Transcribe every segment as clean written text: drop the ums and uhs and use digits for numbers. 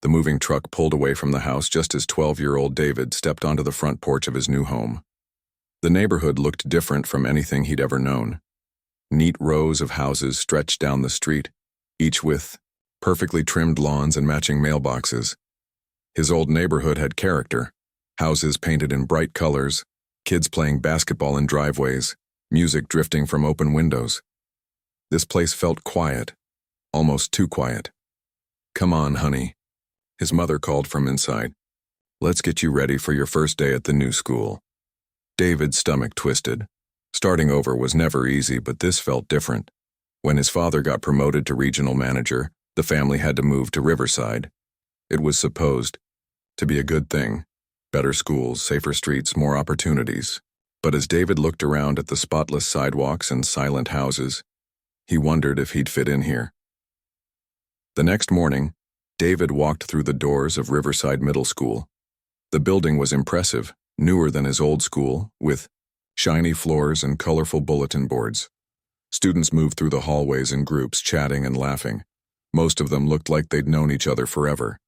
The moving truck pulled away from the house just as 12-year-old David stepped onto the front porch of his new home. The neighborhood looked different from anything he'd ever known. Neat rows of houses stretched down the street, each with perfectly trimmed lawns and matching mailboxes. His old neighborhood had character, houses painted in bright colors, kids playing basketball in driveways, music drifting from open windows. This place felt quiet, almost too quiet. "Come on, honey," his mother called from inside. "Let's get you ready for your first day at the new school." David's stomach twisted. Starting over was never easy, but this felt different. When his father got promoted to regional manager, the family had to move to Riverside. It was supposed to be a good thing. Better schools, safer streets, more opportunities. But as David looked around at the spotless sidewalks and silent houses, he wondered if he'd fit in here. The next morning, David walked through the doors of Riverside Middle School. The building was impressive, newer than his old school, with shiny floors and colorful bulletin boards. Students moved through the hallways in groups, chatting and laughing. Most of them looked like they'd known each other forever.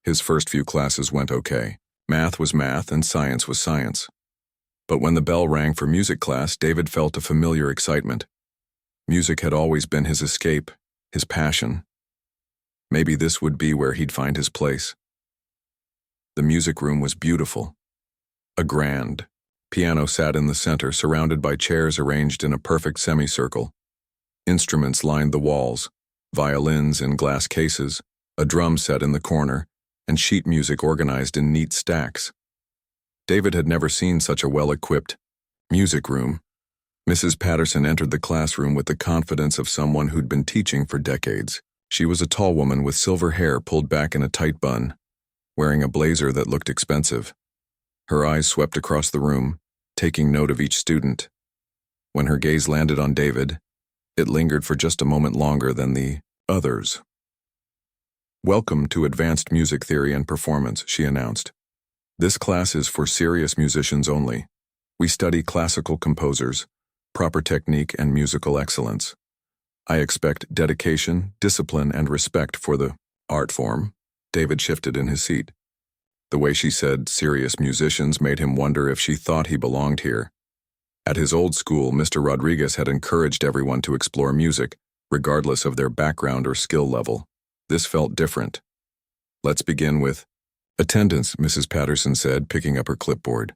His first few classes went okay. Math was math and science was science. But when the bell rang for music class, David felt a familiar excitement. Music had always been his escape, his passion. Maybe this would be where he'd find his place. The music room was beautiful. A grand piano sat in the center, surrounded by chairs arranged in a perfect semicircle. Instruments lined the walls, violins in glass cases, a drum set in the corner, and sheet music organized in neat stacks. David had never seen such a well-equipped music room. Mrs. Patterson entered the classroom with the confidence of someone who'd been teaching for decades. She was a tall woman with silver hair pulled back in a tight bun, wearing a blazer that looked expensive. Her eyes swept across the room, taking note of each student. When her gaze landed on David, it lingered for just a moment longer than the others. "Welcome to Advanced Music Theory and Performance," she announced. "This class is for serious musicians only. We study classical composers, proper technique, and musical excellence. I expect dedication, discipline, and respect for the art form." David shifted in his seat. The way she said serious musicians made him wonder if she thought he belonged here. At his old school, Mr. Rodriguez had encouraged everyone to explore music, regardless of their background or skill level. This felt different. "Let's begin with attendance," Mrs. Patterson said, picking up her clipboard.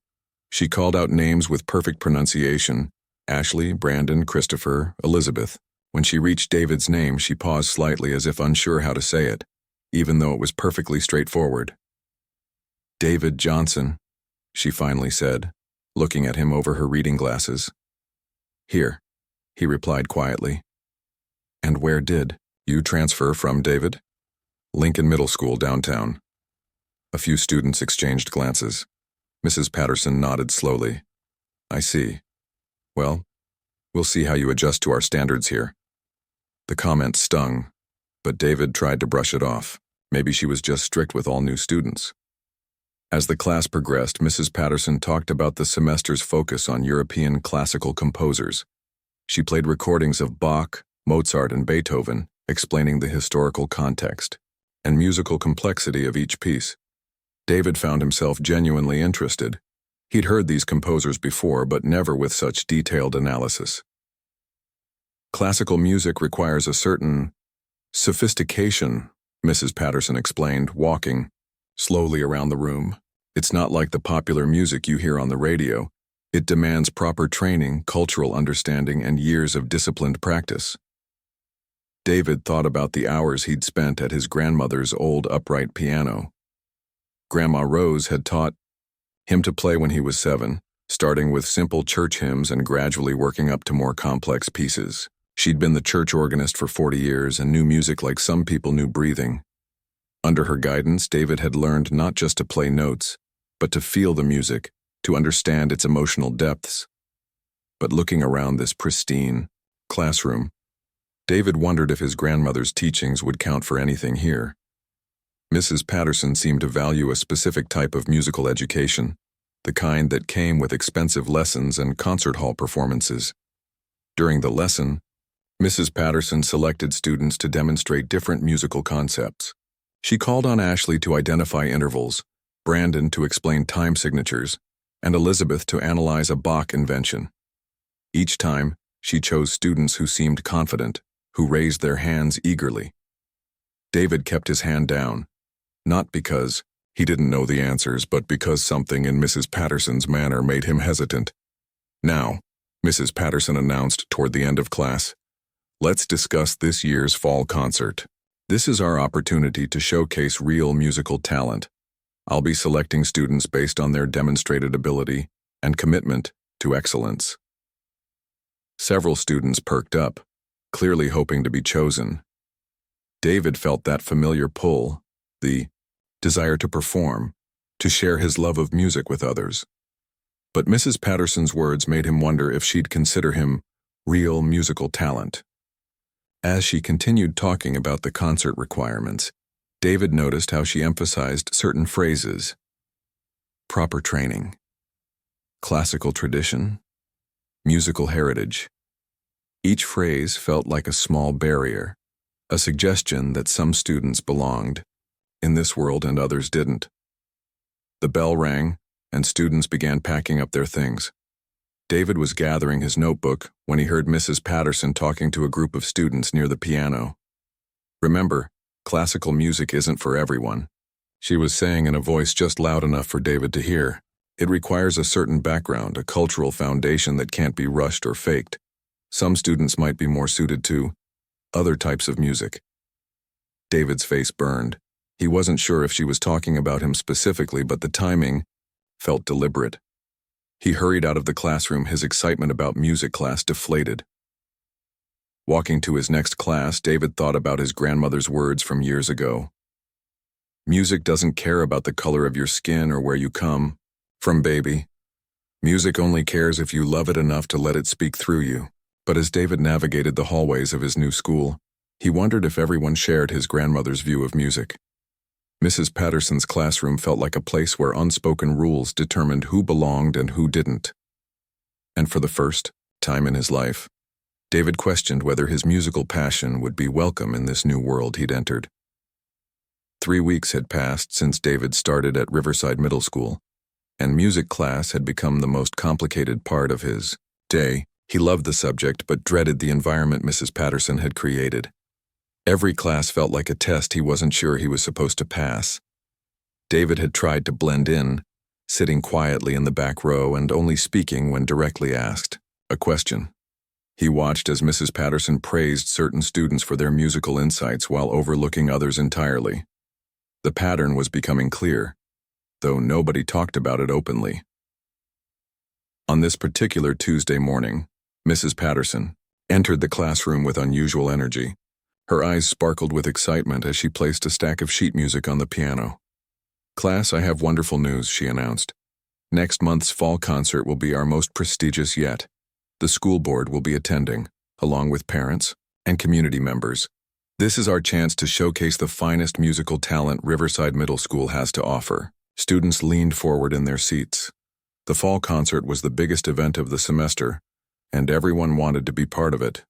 She called out names with perfect pronunciation: Ashley, Brandon, Christopher, Elizabeth. When she reached David's name, she paused slightly as if unsure how to say it, even though it was perfectly straightforward. "David Johnson," she finally said, looking at him over her reading glasses. "Here," he replied quietly. "And where did you transfer from, David?" "Lincoln Middle School, downtown." A few students exchanged glances. Mrs. Patterson nodded slowly. "I see. Well, we'll see how you adjust to our standards here." The comment stung, but David tried to brush it off. Maybe she was just strict with all new students. As the class progressed, Mrs. Patterson talked about the semester's focus on European classical composers. She played recordings of Bach, Mozart, and Beethoven, explaining the historical context and musical complexity of each piece. David found himself genuinely interested. He'd heard these composers before, but never with such detailed analysis. "Classical music requires a certain sophistication," Mrs. Patterson explained, walking slowly around the room. "It's not like the popular music you hear on the radio. It demands proper training, cultural understanding, and years of disciplined practice." David thought about the hours he'd spent at his grandmother's old upright piano. Grandma Rose had taught him to play when he was 7, starting with simple church hymns and gradually working up to more complex pieces. She'd been the church organist for 40 years and knew music like some people knew breathing. Under her guidance, David had learned not just to play notes, but to feel the music, to understand its emotional depths. But looking around this pristine classroom, David wondered if his grandmother's teachings would count for anything here. Mrs. Patterson seemed to value a specific type of musical education, the kind that came with expensive lessons and concert hall performances. During the lesson, Mrs. Patterson selected students to demonstrate different musical concepts. She called on Ashley to identify intervals, Brandon to explain time signatures, and Elizabeth to analyze a Bach invention. Each time, she chose students who seemed confident, who raised their hands eagerly. David kept his hand down, not because he didn't know the answers, but because something in Mrs. Patterson's manner made him hesitant. "Now," Mrs. Patterson announced toward the end of class, "let's discuss this year's fall concert. This is our opportunity to showcase real musical talent. I'll be selecting students based on their demonstrated ability and commitment to excellence." Several students perked up, clearly hoping to be chosen. David felt that familiar pull, the desire to perform, to share his love of music with others. But Mrs. Patterson's words made him wonder if she'd consider him real musical talent. As she continued talking about the concert requirements, David noticed how she emphasized certain phrases: proper training, classical tradition, musical heritage. Each phrase felt like a small barrier, a suggestion that some students belonged in this world and others didn't. The bell rang, and students began packing up their things. David was gathering his notebook when he heard Mrs. Patterson talking to a group of students near the piano. "Remember, classical music isn't for everyone," she was saying in a voice just loud enough for David to hear. "It requires a certain background, a cultural foundation that can't be rushed or faked. Some students might be more suited to other types of music." David's face burned. He wasn't sure if she was talking about him specifically, but the timing felt deliberate. He hurried out of the classroom, his excitement about music class deflated. Walking to his next class, David thought about his grandmother's words from years ago. "Music doesn't care about the color of your skin or where you come from, baby. Music only cares if you love it enough to let it speak through you." But as David navigated the hallways of his new school, he wondered if everyone shared his grandmother's view of music. Mrs. Patterson's classroom felt like a place where unspoken rules determined who belonged and who didn't. And for the first time in his life, David questioned whether his musical passion would be welcome in this new world he'd entered. 3 weeks had passed since David started at Riverside Middle School, and music class had become the most complicated part of his day. He loved the subject but dreaded the environment Mrs. Patterson had created. Every class felt like a test he wasn't sure he was supposed to pass. David had tried to blend in, sitting quietly in the back row and only speaking when directly asked a question. He watched as Mrs. Patterson praised certain students for their musical insights while overlooking others entirely. The pattern was becoming clear, though nobody talked about it openly. On this particular Tuesday morning, Mrs. Patterson entered the classroom with unusual energy. Her eyes sparkled with excitement as she placed a stack of sheet music on the piano. "Class, I have wonderful news," she announced. "Next month's fall concert will be our most prestigious yet. The school board will be attending, along with parents and community members. This is our chance to showcase the finest musical talent Riverside Middle School has to offer." Students leaned forward in their seats. The fall concert was the biggest event of the semester, and everyone wanted to be part of it.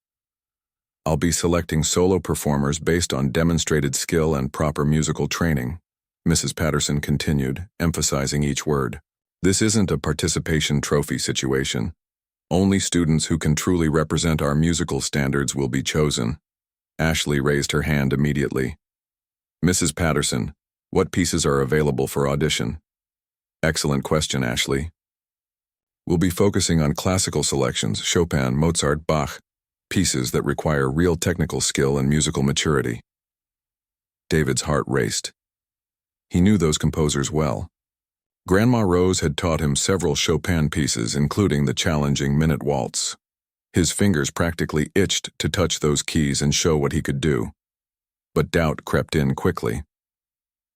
"I'll be selecting solo performers based on demonstrated skill and proper musical training," Mrs. Patterson continued, emphasizing each word. "This isn't a participation trophy situation. Only students who can truly represent our musical standards will be chosen." Ashley raised her hand immediately. "Mrs. Patterson, what pieces are available for audition?" "Excellent question, Ashley. We'll be focusing on classical selections, Chopin, Mozart, Bach, pieces that require real technical skill and musical maturity." David's heart raced. He knew those composers well. Grandma Rose had taught him several Chopin pieces, including the challenging Minute Waltz. His fingers practically itched to touch those keys and show what he could do. But doubt crept in quickly.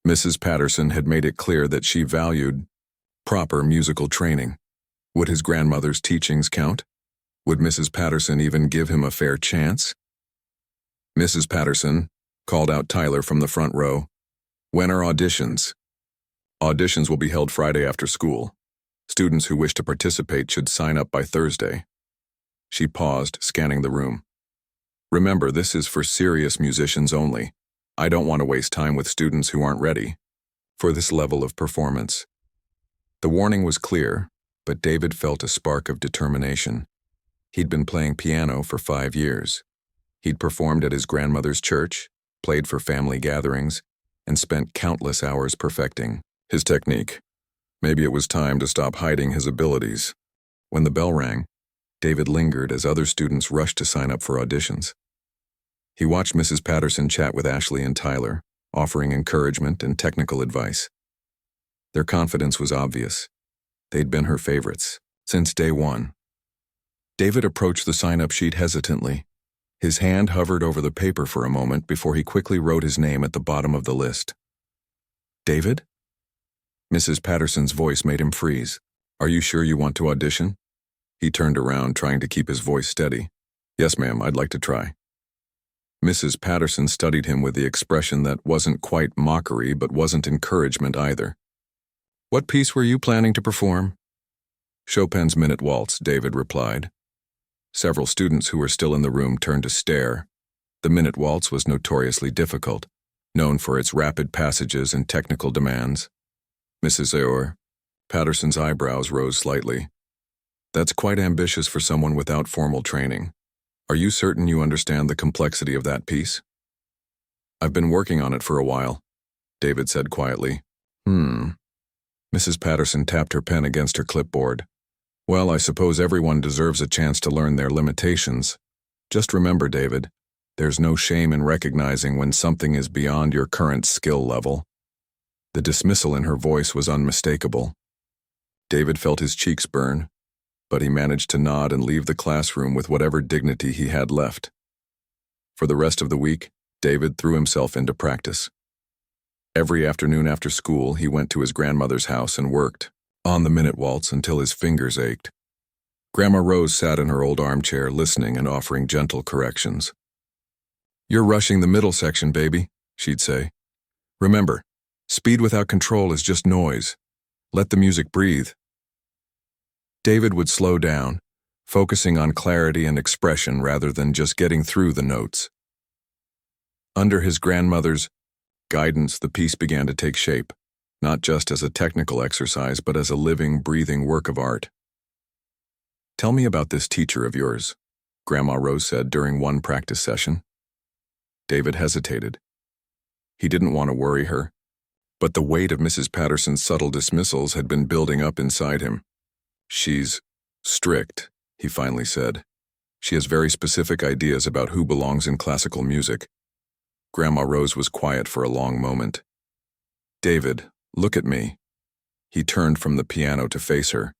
Mrs. Patterson had made it clear that she valued proper musical training. Would his grandmother's teachings count? Would Mrs. Patterson even give him a fair chance? "Mrs. Patterson," called out Tyler from the front row, "when are auditions?" "Auditions will be held Friday after school. Students who wish to participate should sign up by Thursday." She paused, scanning the room. "Remember, this is for serious musicians only. I don't want to waste time with students who aren't ready for this level of performance. The warning was clear, but David felt a spark of determination. He'd been playing piano for 5 years. He'd performed at his grandmother's church, played for family gatherings, and spent countless hours perfecting his technique. Maybe it was time to stop hiding his abilities. When the bell rang, David lingered as other students rushed to sign up for auditions. He watched Mrs. Patterson chat with Ashley and Tyler, offering encouragement and technical advice. Their confidence was obvious. They'd been her favorites since day one. David approached the sign-up sheet hesitantly. His hand hovered over the paper for a moment before he quickly wrote his name at the bottom of the list. David? Mrs. Patterson's voice made him freeze. Are you sure you want to audition? He turned around, trying to keep his voice steady. Yes, ma'am, I'd like to try. Mrs. Patterson studied him with the expression that wasn't quite mockery but wasn't encouragement either. What piece were you planning to perform? Chopin's Minute Waltz, David replied. Several students who were still in the room turned to stare. The Minute Waltz was notoriously difficult, known for its rapid passages and technical demands. Mrs. Patterson's eyebrows rose slightly. That's quite ambitious for someone without formal training. Are you certain you understand the complexity of that piece? I've been working on it for a while, David said quietly. Mrs. Patterson tapped her pen against her clipboard. Well, I suppose everyone deserves a chance to learn their limitations. Just remember, David, there's no shame in recognizing when something is beyond your current skill level. The dismissal in her voice was unmistakable. David felt his cheeks burn, but he managed to nod and leave the classroom with whatever dignity he had left. For the rest of the week, David threw himself into practice. Every afternoon after school, he went to his grandmother's house and worked on the Minute Waltz until his fingers ached. Grandma Rose sat in her old armchair, listening and offering gentle corrections. You're rushing the middle section, baby, she'd say. Remember, speed without control is just noise. Let the music breathe. David would slow down, focusing on clarity and expression rather than just getting through the notes. Under his grandmother's guidance, the piece began to take shape, not just as a technical exercise, but as a living, breathing work of art. Tell me about this teacher of yours, Grandma Rose said during one practice session. David hesitated. He didn't want to worry her, but the weight of Mrs. Patterson's subtle dismissals had been building up inside him. She's strict, he finally said. She has very specific ideas about who belongs in classical music. Grandma Rose was quiet for a long moment. David, look at me. He turned from the piano to face her.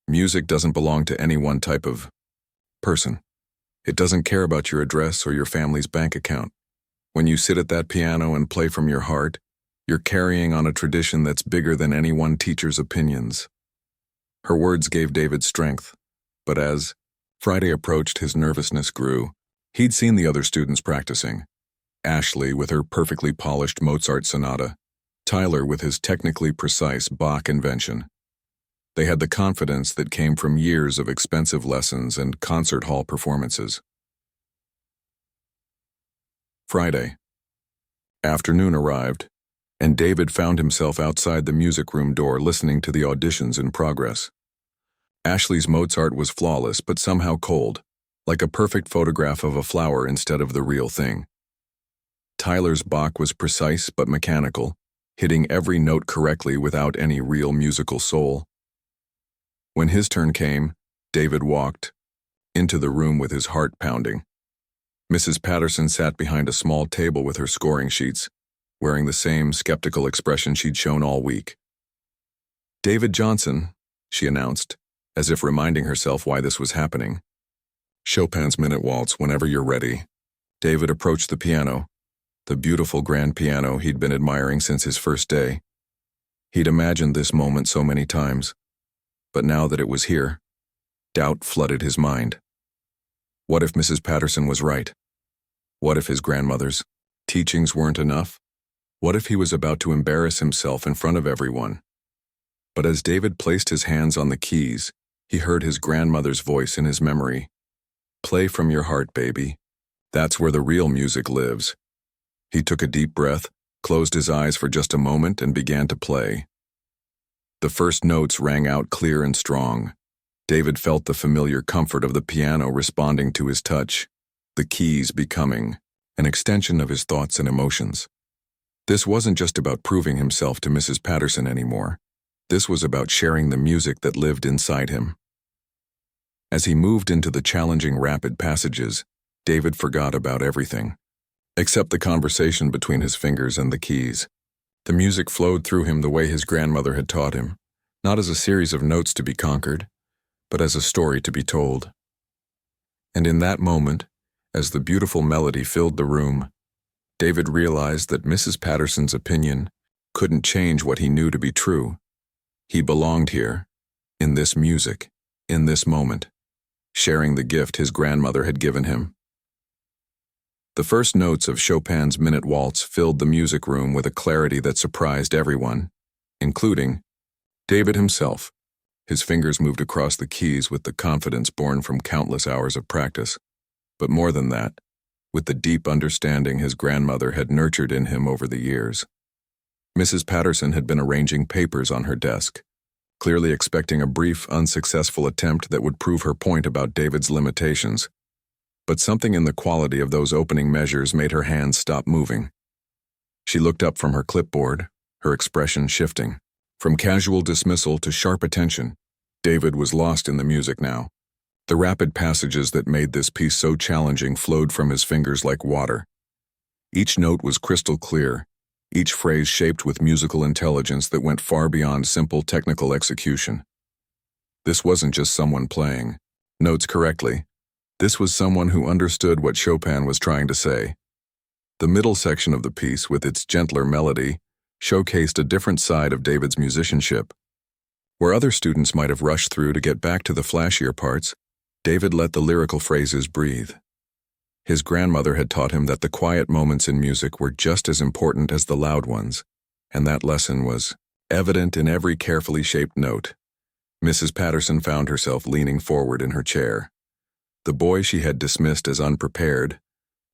Music doesn't belong to any one type of person. It doesn't care about your address or your family's bank account. When you sit at that piano and play from your heart, you're carrying on a tradition that's bigger than any one teacher's opinions. Her words gave David strength, but as Friday approached, his nervousness grew. He'd seen the other students practicing. Ashley with her perfectly polished Mozart sonata, Tyler with his technically precise Bach invention. They had the confidence that came from years of expensive lessons and concert hall performances. Friday. Afternoon arrived, and David found himself outside the music room door listening to the auditions in progress. Ashley's Mozart was flawless but somehow cold, like a perfect photograph of a flower instead of the real thing. Tyler's Bach was precise but mechanical, hitting every note correctly without any real musical soul. When his turn came, David walked into the room with his heart pounding. Mrs. Patterson sat behind a small table with her scoring sheets, wearing the same skeptical expression she'd shown all week. David Johnson, she announced, as if reminding herself why this was happening. Chopin's Minute Waltz, whenever you're ready. David approached the piano, the beautiful grand piano he'd been admiring since his first day. He'd imagined this moment so many times, but now that it was here, doubt flooded his mind. What if Mrs. Patterson was right? What if his grandmother's teachings weren't enough? What if he was about to embarrass himself in front of everyone? But as David placed his hands on the keys, he heard his grandmother's voice in his memory. Play from your heart, baby. That's where the real music lives. He took a deep breath, closed his eyes for just a moment, and began to play. The first notes rang out clear and strong. David felt the familiar comfort of the piano responding to his touch, the keys becoming an extension of his thoughts and emotions. This wasn't just about proving himself to Mrs. Patterson anymore. This was about sharing the music that lived inside him. As he moved into the challenging rapid passages, David forgot about everything, except the conversation between his fingers and the keys. The music flowed through him the way his grandmother had taught him, not as a series of notes to be conquered, but as a story to be told. And in that moment, as the beautiful melody filled the room, David realized that Mrs. Patterson's opinion couldn't change what he knew to be true. He belonged here, in this music, in this moment, sharing the gift his grandmother had given him. The first notes of Chopin's Minute Waltz filled the music room with a clarity that surprised everyone, including David himself. His fingers moved across the keys with the confidence born from countless hours of practice. But more than that, with the deep understanding his grandmother had nurtured in him over the years. Mrs. Patterson had been arranging papers on her desk, clearly expecting a brief, unsuccessful attempt that would prove her point about David's limitations. But something in the quality of those opening measures made her hands stop moving. She looked up from her clipboard, her expression shifting. From casual dismissal to sharp attention, David was lost in the music now. The rapid passages that made this piece so challenging flowed from his fingers like water. Each note was crystal clear, each phrase shaped with musical intelligence that went far beyond simple technical execution. This wasn't just someone playing notes correctly. This was someone who understood what Chopin was trying to say. The middle section of the piece, with its gentler melody, showcased a different side of David's musicianship. Where other students might have rushed through to get back to the flashier parts, David let the lyrical phrases breathe. His grandmother had taught him that the quiet moments in music were just as important as the loud ones, and that lesson was evident in every carefully shaped note. Mrs. Patterson found herself leaning forward in her chair. The boy she had dismissed as unprepared,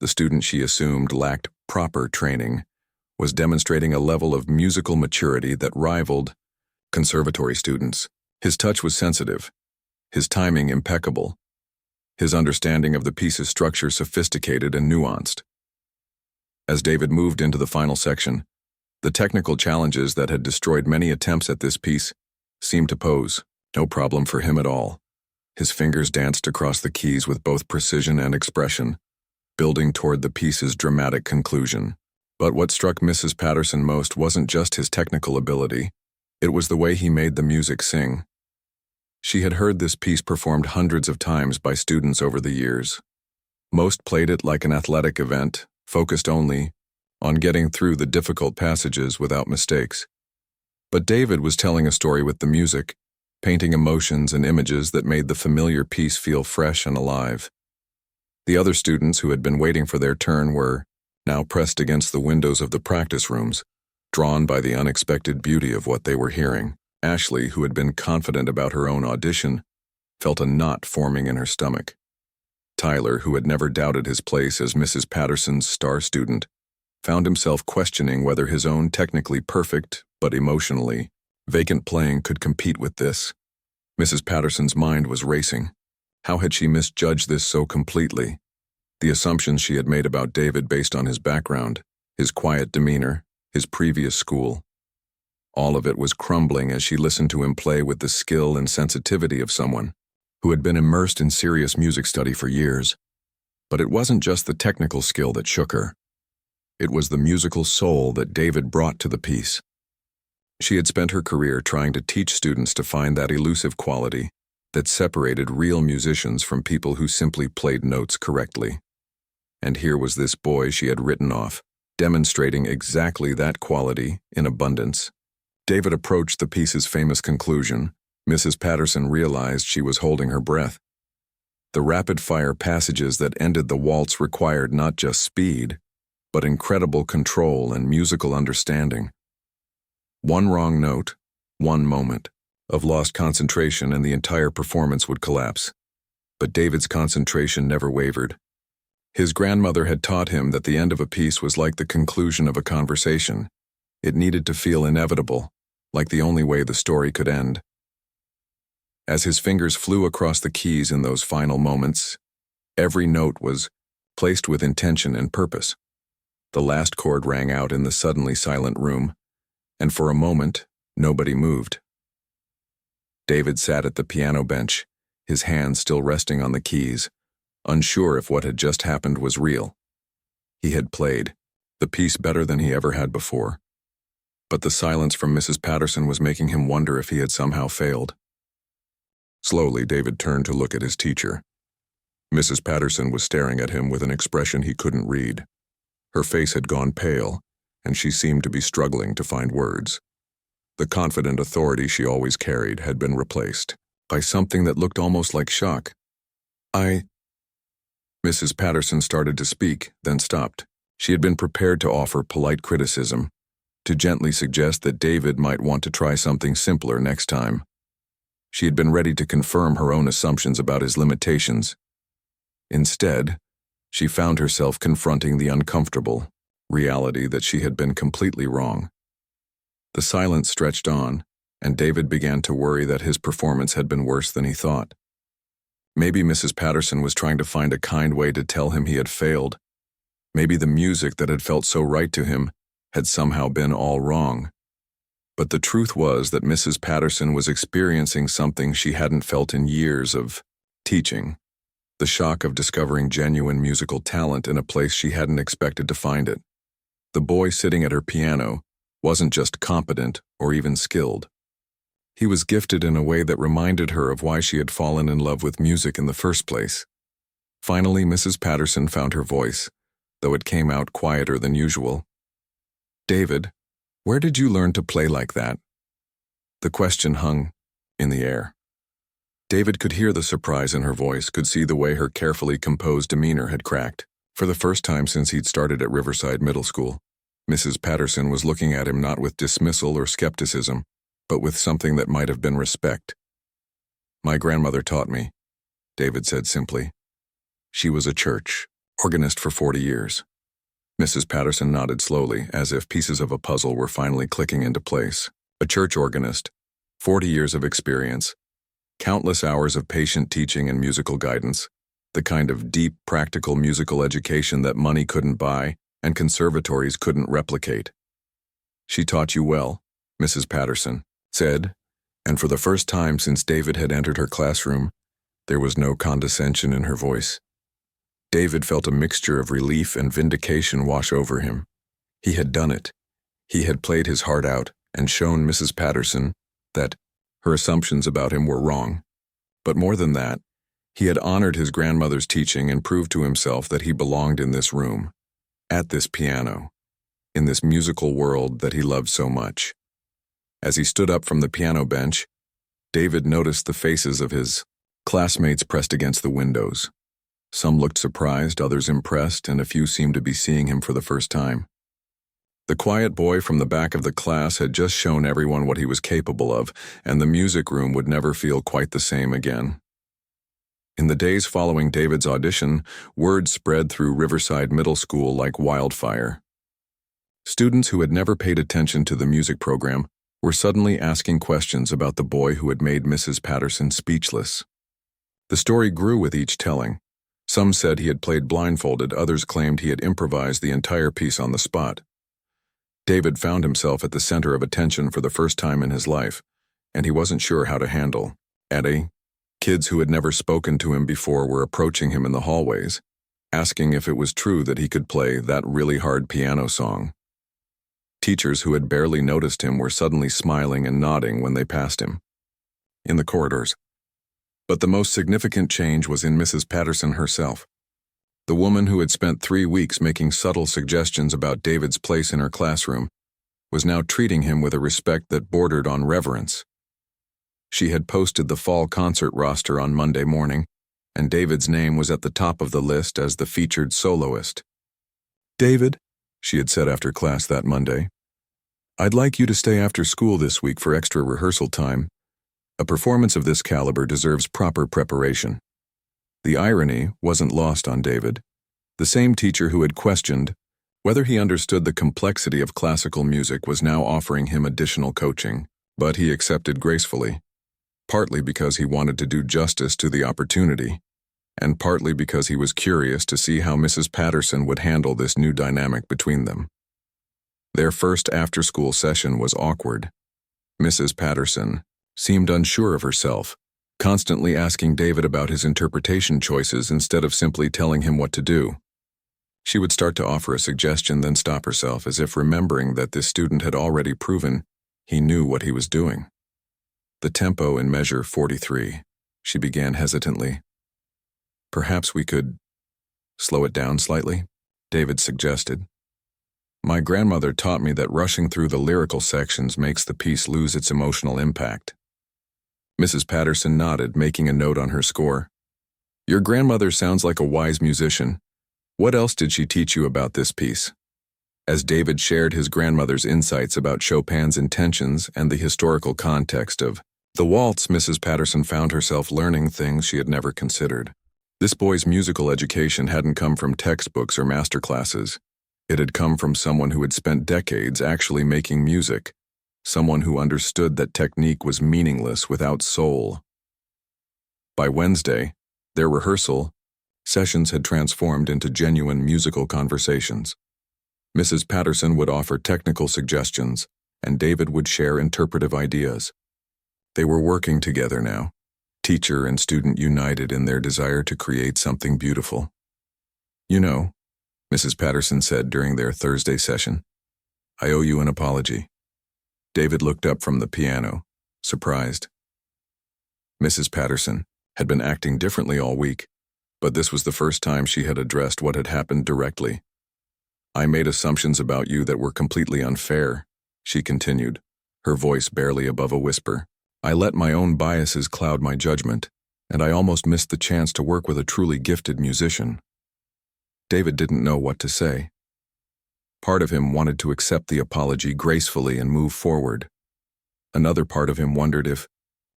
the student she assumed lacked proper training, was demonstrating a level of musical maturity that rivaled conservatory students. His touch was sensitive, his timing impeccable, his understanding of the piece's structure sophisticated and nuanced. As David moved into the final section, the technical challenges that had destroyed many attempts at this piece seemed to pose no problem for him at all. His fingers danced across the keys with both precision and expression, building toward the piece's dramatic conclusion. But what struck Mrs. Patterson most wasn't just his technical ability, it was the way he made the music sing. She had heard this piece performed hundreds of times by students over the years. Most played it like an athletic event, focused only on getting through the difficult passages without mistakes. But David was telling a story with the music, painting emotions and images that made the familiar piece feel fresh and alive. The other students who had been waiting for their turn were now pressed against the windows of the practice rooms, drawn by the unexpected beauty of what they were hearing. Ashley, who had been confident about her own audition, felt a knot forming in her stomach. Tyler, who had never doubted his place as Mrs. Patterson's star student, found himself questioning whether his own technically perfect, but emotionally vacant playing could compete with this. Mrs. Patterson's mind was racing. How had she misjudged this so completely? The assumptions she had made about David based on his background, his quiet demeanor, his previous school. All of it was crumbling as she listened to him play with the skill and sensitivity of someone who had been immersed in serious music study for years. But it wasn't just the technical skill that shook her. It was the musical soul that David brought to the piece. She had spent her career trying to teach students to find that elusive quality that separated real musicians from people who simply played notes correctly. And here was this boy she had written off, demonstrating exactly that quality in abundance. David approached the piece's famous conclusion. Mrs. Patterson realized she was holding her breath. The rapid-fire passages that ended the waltz required not just speed, but incredible control and musical understanding. One wrong note, one moment of lost concentration, and the entire performance would collapse. But David's concentration never wavered. His grandmother had taught him that the end of a piece was like the conclusion of a conversation. It needed to feel inevitable, like the only way the story could end. As his fingers flew across the keys in those final moments, every note was placed with intention and purpose. The last chord rang out in the suddenly silent room, and for a moment, nobody moved. David sat at the piano bench, his hands still resting on the keys, unsure if what had just happened was real. He had played the piece better than he ever had before, but the silence from Mrs. Patterson was making him wonder if he had somehow failed. Slowly, David turned to look at his teacher. Mrs. Patterson was staring at him with an expression he couldn't read. Her face had gone pale, and she seemed to be struggling to find words. The confident authority she always carried had been replaced by something that looked almost like shock. Mrs. Patterson started to speak, then stopped. She had been prepared to offer polite criticism, to gently suggest that David might want to try something simpler next time. She had been ready to confirm her own assumptions about his limitations. Instead, she found herself confronting the uncomfortable reality that she had been completely wrong. The silence stretched on, and David began to worry that his performance had been worse than he thought. Maybe Mrs. Patterson was trying to find a kind way to tell him he had failed. Maybe the music that had felt so right to him had somehow been all wrong. But the truth was that Mrs. Patterson was experiencing something she hadn't felt in years of teaching. The shock of discovering genuine musical talent in a place she hadn't expected to find it. The boy sitting at her piano wasn't just competent or even skilled. He was gifted in a way that reminded her of why she had fallen in love with music in the first place. Finally, Mrs. Patterson found her voice, though it came out quieter than usual. "David, where did you learn to play like that?" The question hung in the air. David could hear the surprise in her voice, could see the way her carefully composed demeanor had cracked. For the first time since he'd started at Riverside Middle School, Mrs. Patterson was looking at him not with dismissal or skepticism, but with something that might have been respect. "My grandmother taught me," David said simply. "She was a church organist for 40 years. Mrs. Patterson nodded slowly, as if pieces of a puzzle were finally clicking into place. A church organist, 40 years of experience, countless hours of patient teaching and musical guidance, the kind of deep, practical musical education that money couldn't buy and conservatories couldn't replicate. She taught you well," Mrs. Patterson said, and for the first time since David had entered her classroom, there was no condescension in her voice. David felt a mixture of relief and vindication wash over him. He had done it. He had played his heart out and shown Mrs. Patterson that her assumptions about him were wrong. But more than that, he had honored his grandmother's teaching and proved to himself that he belonged in this room, at this piano, in this musical world that he loved so much. As he stood up from the piano bench, David noticed the faces of his classmates pressed against the windows. Some looked surprised, others impressed, and a few seemed to be seeing him for the first time. The quiet boy from the back of the class had just shown everyone what he was capable of, and the music room would never feel quite the same again. In the days following David's audition, word spread through Riverside Middle School like wildfire. Students who had never paid attention to the music program were suddenly asking questions about the boy who had made Mrs. Patterson speechless. The story grew with each telling. Some said he had played blindfolded, others claimed he had improvised the entire piece on the spot. David found himself at the center of attention for the first time in his life, and he wasn't sure how to handle Eddie. Kids who had never spoken to him before were approaching him in the hallways, asking if it was true that he could play that really hard piano song. Teachers who had barely noticed him were suddenly smiling and nodding when they passed him in the corridors. But the most significant change was in Mrs. Patterson herself. The woman who had spent 3 weeks making subtle suggestions about David's place in her classroom was now treating him with a respect that bordered on reverence. She had posted the fall concert roster on Monday morning, and David's name was at the top of the list as the featured soloist. "David," she had said after class that Monday, "I'd like you to stay after school this week for extra rehearsal time. A performance of this caliber deserves proper preparation." The irony wasn't lost on David. The same teacher who had questioned whether he understood the complexity of classical music was now offering him additional coaching, but he accepted gracefully, partly because he wanted to do justice to the opportunity, and partly because he was curious to see how Mrs. Patterson would handle this new dynamic between them. Their first after-school session was awkward. Mrs. Patterson seemed unsure of herself, constantly asking David about his interpretation choices instead of simply telling him what to do. She would start to offer a suggestion, then stop herself, as if remembering that this student had already proven he knew what he was doing. The tempo in measure 43, she began hesitantly. Perhaps we could slow it down slightly, David suggested. My grandmother taught me that rushing through the lyrical sections makes the piece lose its emotional impact. Mrs. Patterson nodded, making a note on her score. Your grandmother sounds like a wise musician. What else did she teach you about this piece? As David shared his grandmother's insights about Chopin's intentions and the historical context of the waltz, Mrs. Patterson found herself learning things she had never considered. This boy's musical education hadn't come from textbooks or master classes. It had come from someone who had spent decades actually making music, someone who understood that technique was meaningless without soul. By Wednesday, their rehearsal sessions had transformed into genuine musical conversations. Mrs. Patterson would offer technical suggestions, and David would share interpretive ideas. They were working together now, teacher and student united in their desire to create something beautiful. You know, Mrs. Patterson said during their Thursday session, I owe you an apology. David looked up from the piano, surprised. Mrs. Patterson had been acting differently all week, but this was the first time she had addressed what had happened directly. I made assumptions about you that were completely unfair, she continued, her voice barely above a whisper. I let my own biases cloud my judgment, and I almost missed the chance to work with a truly gifted musician. David didn't know what to say. Part of him wanted to accept the apology gracefully and move forward. Another part of him wondered if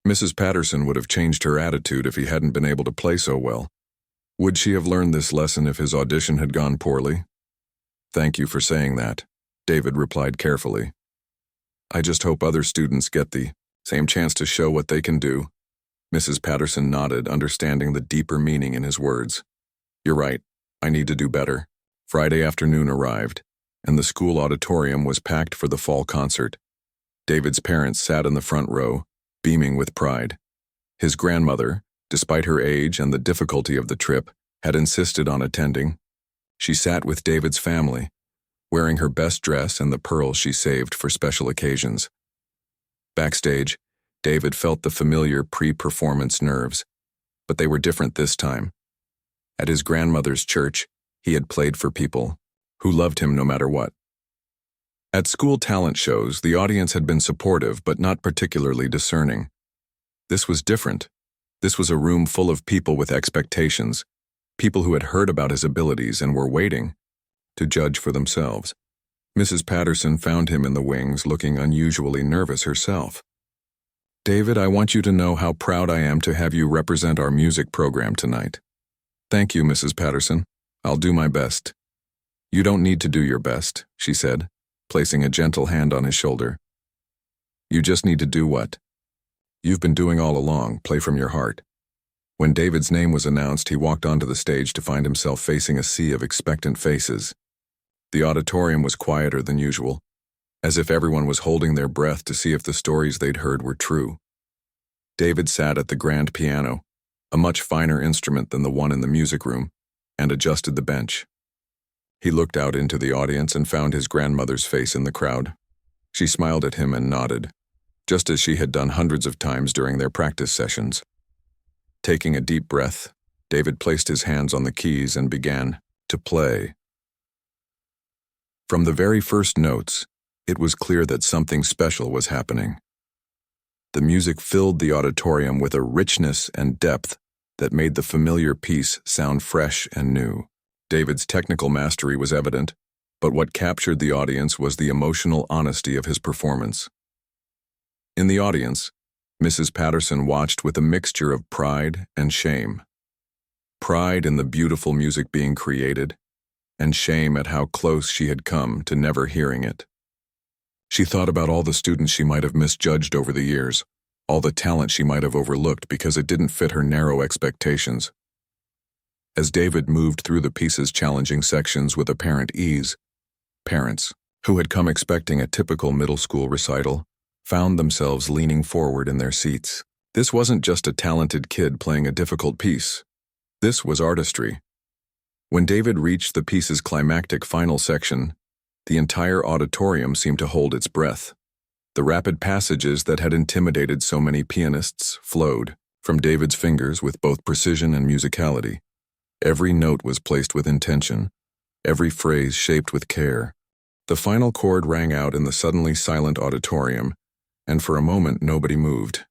Mrs. Patterson would have changed her attitude if he hadn't been able to play so well. Would she have learned this lesson if his audition had gone poorly? Thank you for saying that, David replied carefully. I just hope other students get the same chance to show what they can do. Mrs. Patterson nodded, understanding the deeper meaning in his words. You're right, I need to do better. Friday afternoon arrived, and the school auditorium was packed for the fall concert. David's parents sat in the front row, beaming with pride. His grandmother, despite her age and the difficulty of the trip, had insisted on attending. She sat with David's family, wearing her best dress and the pearls she saved for special occasions. Backstage, David felt the familiar pre-performance nerves, but they were different this time. At his grandmother's church, he had played for people who loved him no matter what. At school talent shows, the audience had been supportive but not particularly discerning. This was different. This was a room full of people with expectations, people who had heard about his abilities and were waiting to judge for themselves. Mrs. Patterson found him in the wings, looking unusually nervous herself. David, I want you to know how proud I am to have you represent our music program tonight. Thank you, Mrs. Patterson. I'll do my best. You don't need to do your best, she said, placing a gentle hand on his shoulder. You just need to do what you've been doing all along, play from your heart. When David's name was announced, he walked onto the stage to find himself facing a sea of expectant faces. The auditorium was quieter than usual, as if everyone was holding their breath to see if the stories they'd heard were true. David sat at the grand piano, a much finer instrument than the one in the music room, and adjusted the bench. He looked out into the audience and found his grandmother's face in the crowd. She smiled at him and nodded, just as she had done hundreds of times during their practice sessions. Taking a deep breath, David placed his hands on the keys and began to play. From the very first notes, it was clear that something special was happening. The music filled the auditorium with a richness and depth that made the familiar piece sound fresh and new. David's technical mastery was evident, but what captured the audience was the emotional honesty of his performance. In the audience, Mrs. Patterson watched with a mixture of pride and shame. Pride in the beautiful music being created, and shame at how close she had come to never hearing it. She thought about all the students she might have misjudged over the years, all the talent she might have overlooked because it didn't fit her narrow expectations. As David moved through the piece's challenging sections with apparent ease, parents, who had come expecting a typical middle school recital, found themselves leaning forward in their seats. This wasn't just a talented kid playing a difficult piece. This was artistry. When David reached the piece's climactic final section, the entire auditorium seemed to hold its breath. The rapid passages that had intimidated so many pianists flowed from David's fingers with both precision and musicality. Every note was placed with intention, every phrase shaped with care. The final chord rang out in the suddenly silent auditorium, and for a moment nobody moved.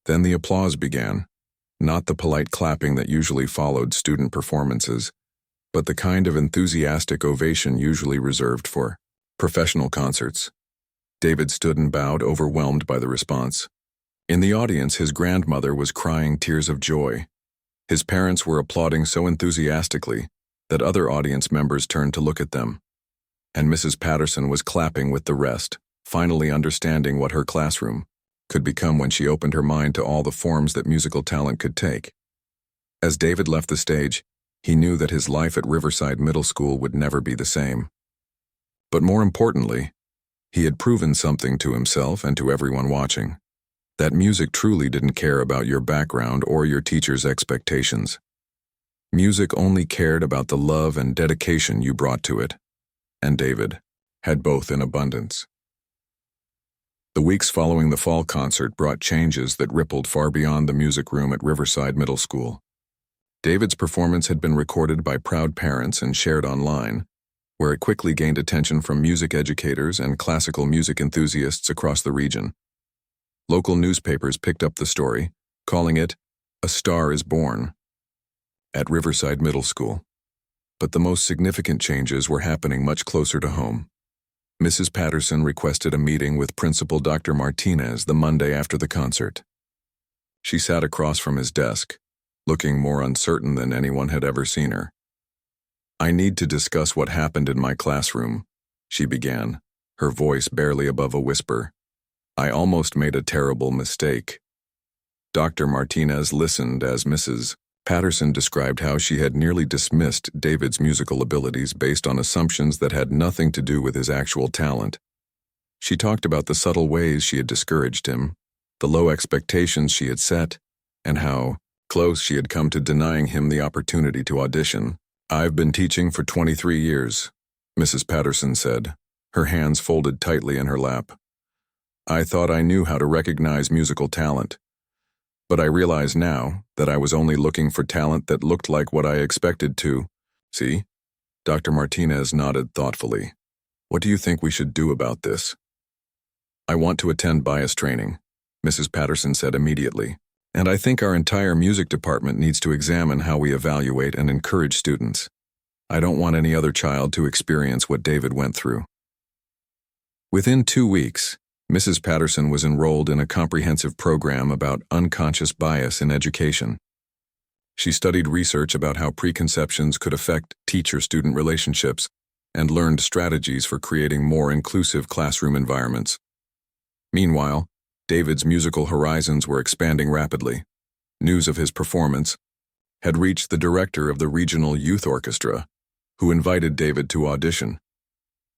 Then the applause began, not the polite clapping that usually followed student performances, but the kind of enthusiastic ovation usually reserved for professional concerts. David stood and bowed, overwhelmed by the response. In the audience, his grandmother was crying tears of joy. His parents were applauding so enthusiastically that other audience members turned to look at them. And Mrs. Patterson was clapping with the rest, finally understanding what her classroom could become when she opened her mind to all the forms that musical talent could take. As David left the stage, he knew that his life at Riverside Middle School would never be the same. But more importantly, he had proven something to himself and to everyone watching. That music truly didn't care about your background or your teacher's expectations. Music only cared about the love and dedication you brought to it. And David had both in abundance. The weeks following the fall concert brought changes that rippled far beyond the music room at Riverside Middle School. David's performance had been recorded by proud parents and shared online, where it quickly gained attention from music educators and classical music enthusiasts across the region. Local newspapers picked up the story, calling it, "A Star is Born," at Riverside Middle School. But the most significant changes were happening much closer to home. Mrs. Patterson requested a meeting with Principal Dr. Martinez the Monday after the concert. She sat across from his desk, looking more uncertain than anyone had ever seen her. "I need to discuss what happened in my classroom," she began, her voice barely above a whisper. "I almost made a terrible mistake." Dr. Martinez listened as Mrs. Patterson described how she had nearly dismissed David's musical abilities based on assumptions that had nothing to do with his actual talent. She talked about the subtle ways she had discouraged him, the low expectations she had set, and how close she had come to denying him the opportunity to audition. "I've been teaching for 23 years, Mrs. Patterson said, her hands folded tightly in her lap. "I thought I knew how to recognize musical talent. But I realize now that I was only looking for talent that looked like what I expected to. See?" Dr. Martinez nodded thoughtfully. "What do you think we should do about this?" "I want to attend bias training," Mrs. Patterson said immediately. "And I think our entire music department needs to examine how we evaluate and encourage students. I don't want any other child to experience what David went through." Within 2 weeks, Mrs. Patterson was enrolled in a comprehensive program about unconscious bias in education. She studied research about how preconceptions could affect teacher-student relationships and learned strategies for creating more inclusive classroom environments. Meanwhile, David's musical horizons were expanding rapidly. News of his performance had reached the director of the regional youth orchestra, who invited David to audition.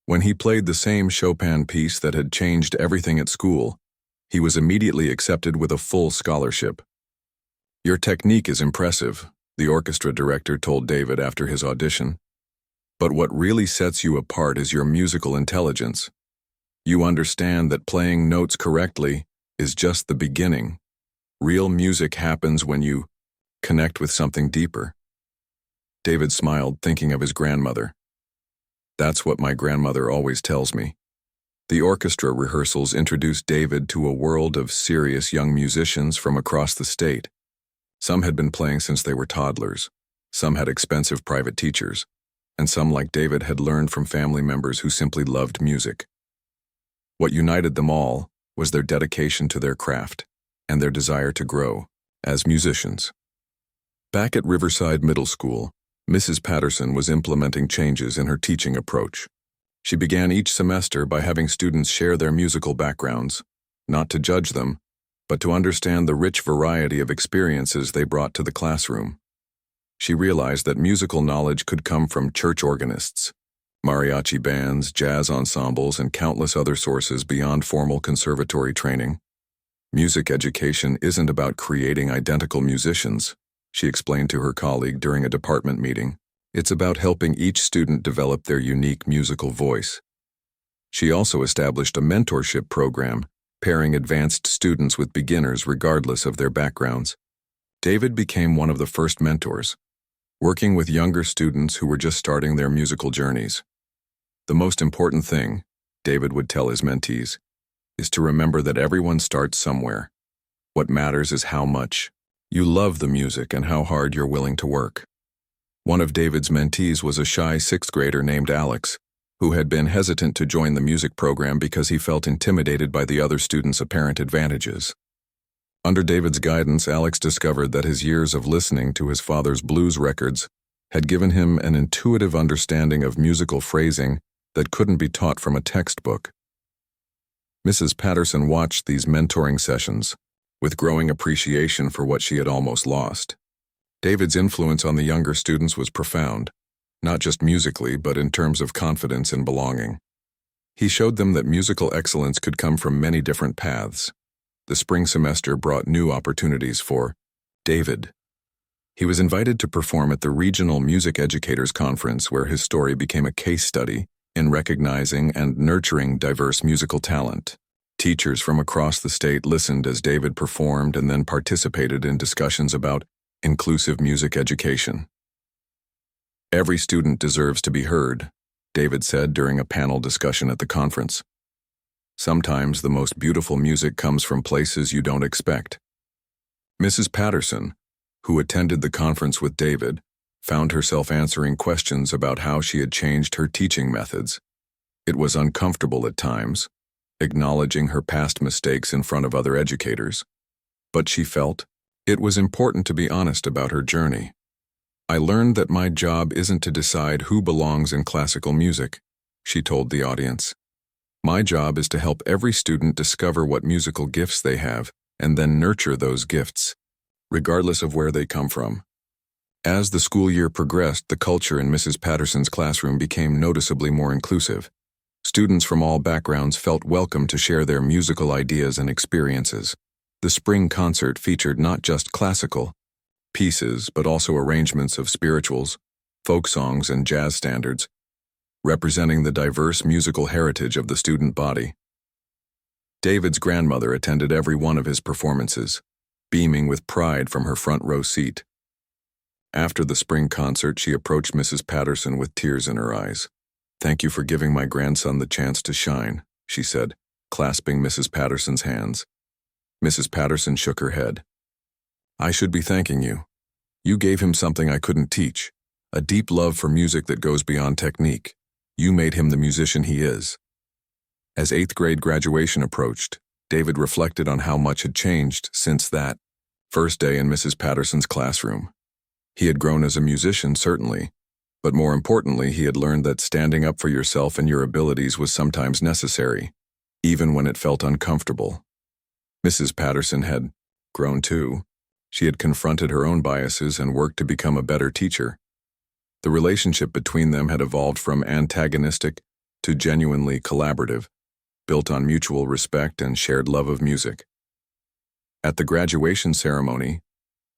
When he played the same Chopin piece that had changed everything at school, he was immediately accepted with a full scholarship. "Your technique is impressive," the orchestra director told David after his audition. "But what really sets you apart is your musical intelligence. You understand that playing notes correctly is just the beginning. Real music happens when you connect with something deeper." David smiled, thinking of his grandmother. "That's what my grandmother always tells me." The orchestra rehearsals introduced David to a world of serious young musicians from across the state. Some had been playing since they were toddlers, some had expensive private teachers, and some, like David, had learned from family members who simply loved music. What united them all was their dedication to their craft and their desire to grow as musicians. Back at Riverside Middle School, Mrs. Patterson was implementing changes in her teaching approach. She began each semester by having students share their musical backgrounds, not to judge them, but to understand the rich variety of experiences they brought to the classroom. She realized that musical knowledge could come from church organists, mariachi bands, jazz ensembles, and countless other sources beyond formal conservatory training. Music education isn't about creating identical musicians, she explained to her colleague during a department meeting. It's about helping each student develop their unique musical voice. She also established a mentorship program, pairing advanced students with beginners regardless of their backgrounds. David became one of the first mentors, working with younger students who were just starting their musical journeys. The most important thing, David would tell his mentees, is to remember that everyone starts somewhere. What matters is how much you love the music and how hard you're willing to work. One of David's mentees was a shy sixth grader named Alex, who had been hesitant to join the music program because he felt intimidated by the other students' apparent advantages. Under David's guidance, Alex discovered that his years of listening to his father's blues records had given him an intuitive understanding of musical phrasing that couldn't be taught from a textbook. Mrs. Patterson watched these mentoring sessions with growing appreciation for what she had almost lost. David's influence on the younger students was profound, not just musically, but in terms of confidence and belonging. He showed them that musical excellence could come from many different paths. The spring semester brought new opportunities for David. He was invited to perform at the Regional Music Educators Conference, where his story became a case study in recognizing and nurturing diverse musical talent. Teachers from across the state listened as David performed and then participated in discussions about inclusive music education. Every student deserves to be heard, David said during a panel discussion at the conference. Sometimes the most beautiful music comes from places you don't expect. Mrs. Patterson, who attended the conference with David, found herself answering questions about how she had changed her teaching methods. It was uncomfortable at times, acknowledging her past mistakes in front of other educators, but she felt it was important to be honest about her journey. I learned that my job isn't to decide who belongs in classical music, she told the audience. My job is to help every student discover what musical gifts they have and then nurture those gifts, regardless of where they come from. As the school year progressed, the culture in Mrs. Patterson's classroom became noticeably more inclusive. Students from all backgrounds felt welcome to share their musical ideas and experiences. The spring concert featured not just classical pieces, but also arrangements of spirituals, folk songs, and jazz standards, representing the diverse musical heritage of the student body. David's grandmother attended every one of his performances, beaming with pride from her front row seat. After the spring concert, she approached Mrs. Patterson with tears in her eyes. "Thank you for giving my grandson the chance to shine," she said, clasping Mrs. Patterson's hands. Mrs. Patterson shook her head. "I should be thanking you. You gave him something I couldn't teach, a deep love for music that goes beyond technique. You made him the musician he is." As eighth grade graduation approached, David reflected on how much had changed since that first day in Mrs. Patterson's classroom. He had grown as a musician, certainly, but more importantly, he had learned that standing up for yourself and your abilities was sometimes necessary, even when it felt uncomfortable. Mrs. Patterson had grown too. She had confronted her own biases and worked to become a better teacher. The relationship between them had evolved from antagonistic to genuinely collaborative, built on mutual respect and shared love of music. At the graduation ceremony,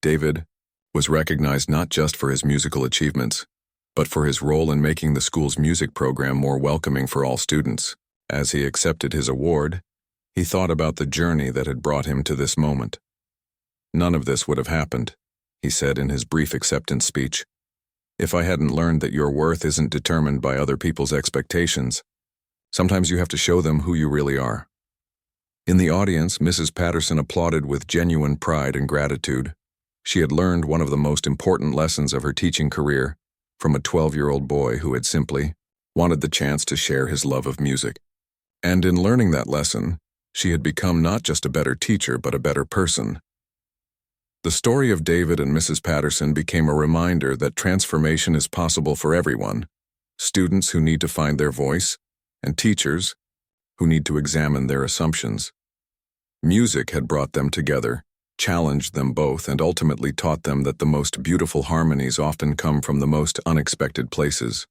David was recognized not just for his musical achievements, but for his role in making the school's music program more welcoming for all students. As he accepted his award, he thought about the journey that had brought him to this moment. "None of this would have happened," he said in his brief acceptance speech, "if I hadn't learned that your worth isn't determined by other people's expectations. Sometimes you have to show them who you really are." In the audience, Mrs. Patterson applauded with genuine pride and gratitude. She had learned one of the most important lessons of her teaching career from a 12-year-old boy who had simply wanted the chance to share his love of music. And in learning that lesson, she had become not just a better teacher, but a better person. The story of David and Mrs. Patterson became a reminder that transformation is possible for everyone, students who need to find their voice, and teachers who need to examine their assumptions. Music had brought them together, challenged them both, and ultimately taught them that the most beautiful harmonies often come from the most unexpected places.